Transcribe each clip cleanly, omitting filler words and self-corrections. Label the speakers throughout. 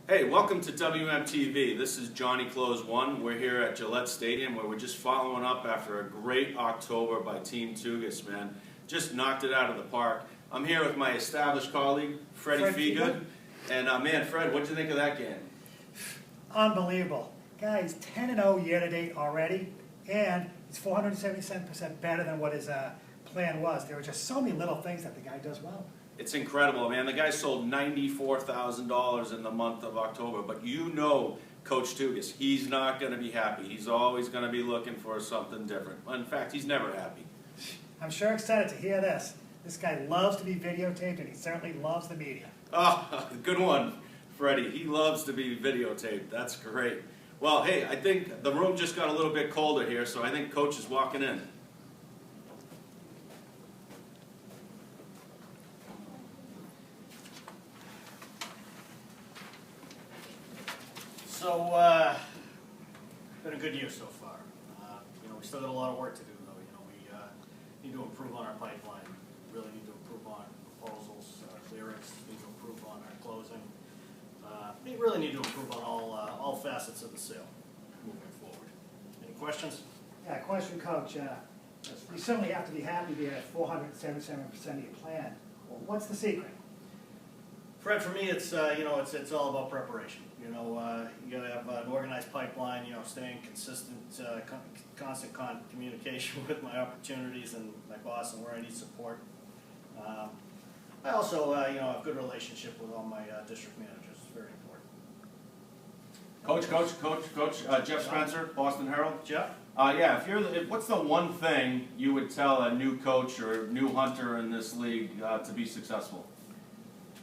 Speaker 1: Hey, welcome to WMTV. This is Johnny Close 1. We're here at Gillette Stadium where we're just following up after a great October by Team Tugas, man. Just knocked it out of the park. I'm here with my established colleague, Freddie Fegood. And man, Fred, what'd you think of that game?
Speaker 2: Unbelievable. Guys, 10-0 year-to-date already, and it's 477% better than what his plan was. There were just so many little things that the guy does well.
Speaker 1: It's incredible, man. The guy sold $94,000 in the month of October, but you know Coach Tugas, he's not going to be happy. He's always going to be looking for something different. In fact, he's never happy.
Speaker 2: I'm sure excited to hear this. This guy loves to be videotaped, and he certainly loves the media.
Speaker 1: Oh, good one, Freddie. He loves to be videotaped. That's great. Well, hey, I think the room just got a little bit colder here, so I think Coach is walking in.
Speaker 3: So, been a good year so far. We still got a lot of work to do, though. We need to improve on our pipeline. We really need to improve on proposals, clearance. Need to improve on our closing. We really need to improve on all facets of the sale moving forward. Any questions?
Speaker 2: Yeah, question, Coach. You certainly have to be happy to be at 477% of your plan. Well, what's the secret?
Speaker 3: Fred, for me, it's it's all about preparation. You got to have an organized pipeline. Staying consistent, constant communication with my opportunities and my boss and where I need support. I also, have a good relationship with all my district managers. It's very important.
Speaker 1: Coach, Jeff Spencer, Boston Herald.
Speaker 3: Jeff?
Speaker 1: Yeah, what's the one thing you would tell a new coach or new hunter in this league to be successful?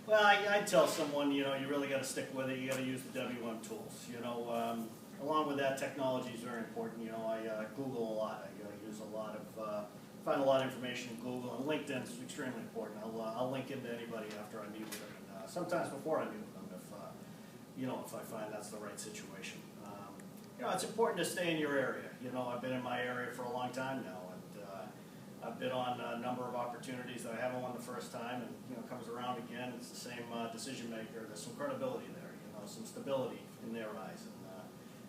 Speaker 3: Well, I'd tell someone, you really got to stick with it. You got to use the WM tools. Along with that, technology is very important. I Google a lot. I use a lot of, find a lot of information in Google, and LinkedIn is extremely important. I'll link into anybody after I meet with them, and sometimes before I meet with them, if I find that's the right situation. It's important to stay in your area. I've been in my area for a long time now, and I've been on a number of opportunities that I haven't won the first time, and comes around again. It's the same decision maker. There's some credibility there, some stability in their eyes,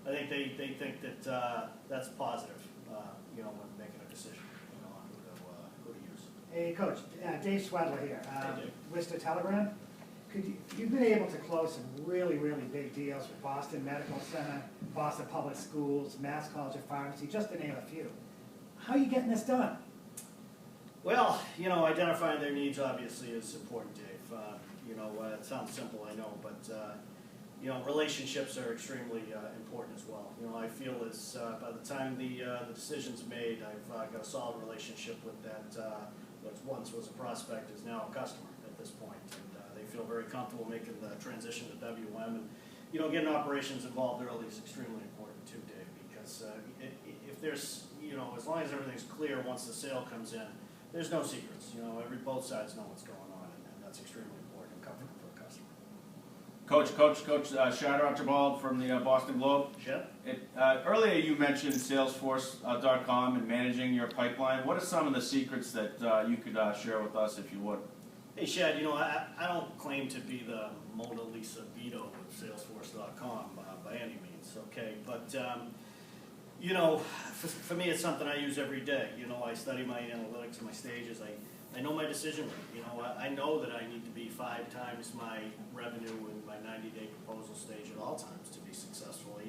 Speaker 3: and I think they think that that's positive, when making a decision, on who to use.
Speaker 2: Hey, Coach, Dave Swedler here.
Speaker 3: Hey, Dave.
Speaker 2: Worcester Telegram. You've been able to close some really, really big deals with Boston Medical Center, Boston Public Schools, Mass College of Pharmacy, just to name a few. How are you getting this done?
Speaker 3: Well, identifying their needs obviously is important, Dave. It sounds simple, I know, but relationships are extremely important as well. I feel as by the time the decision's made, I've got a solid relationship with that. What once was a prospect is now a customer at this point, and they feel very comfortable making the transition to WM. And getting operations involved early is extremely important too, Dave, because if there's as long as everything's clear once the sale comes in. There's no secrets. Both sides know what's going on, and that's extremely important and comfortable for a customer.
Speaker 1: Coach, Shadow Archibald from the Boston Globe.
Speaker 3: Shep?
Speaker 1: Earlier you mentioned Salesforce.com and managing your pipeline. What are some of the secrets that you could share with us, if you would?
Speaker 3: Hey, Shad, I don't claim to be the Mona Lisa Vito of Salesforce.com by any means, okay? But for me, it's something I use every day. I study my analytics and my stages. I know my decision rate. I know that I need to be 5 times my revenue in my 90-day proposal stage at all times to be successful.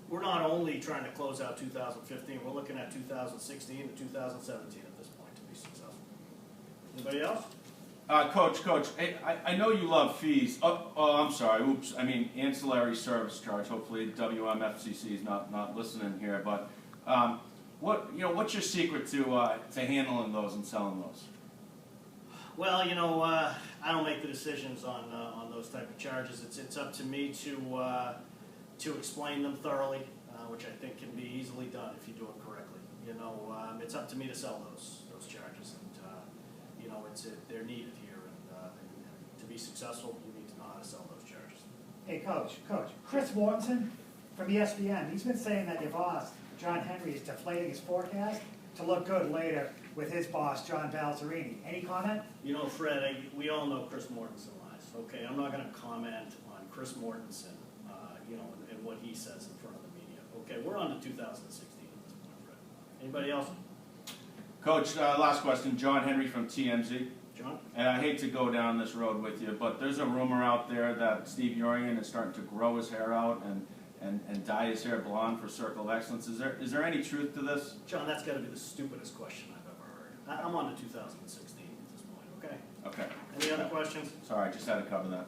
Speaker 3: We're not only trying to close out 2015, we're looking at 2016 to 2017 at this point to be successful. Anybody else?
Speaker 1: Coach, I know you love fees. Oh, I'm sorry. Oops. I mean ancillary service charge. Hopefully WMFCC is not listening here. But what's your secret to handling those and selling those?
Speaker 3: Well, I don't make the decisions on those type of charges. It's up to me to explain them thoroughly, which I think can be easily done if you do it correctly. It's up to me to sell those charges, and it's they're needed here, and to be successful, you need to know how to sell those charges.
Speaker 2: Hey, Coach, Chris Mortensen from ESPN, he's been saying that your boss, John Henry, is deflating his forecast to look good later with his boss, John Balzerini. Any comment?
Speaker 3: Fred, we all know Chris Mortensen lies. okay? I'm not gonna comment on Chris Mortensen, you know, and what he says in front of the media. Okay, we're on to 2016 at this point, Fred. Anybody else?
Speaker 1: Coach, last question, John Henry from TMZ.
Speaker 3: John?
Speaker 1: And I hate to go down this road with you, but there's a rumor out there that Steve Urian is starting to grow his hair out and dye his hair blonde for Circle of Excellence. Is there any truth to this?
Speaker 3: John, that's gotta be the stupidest question I've ever heard. I'm on to 2016 at this point, okay?
Speaker 1: Okay,
Speaker 3: Any other questions?
Speaker 1: sorry, I just had to cover that.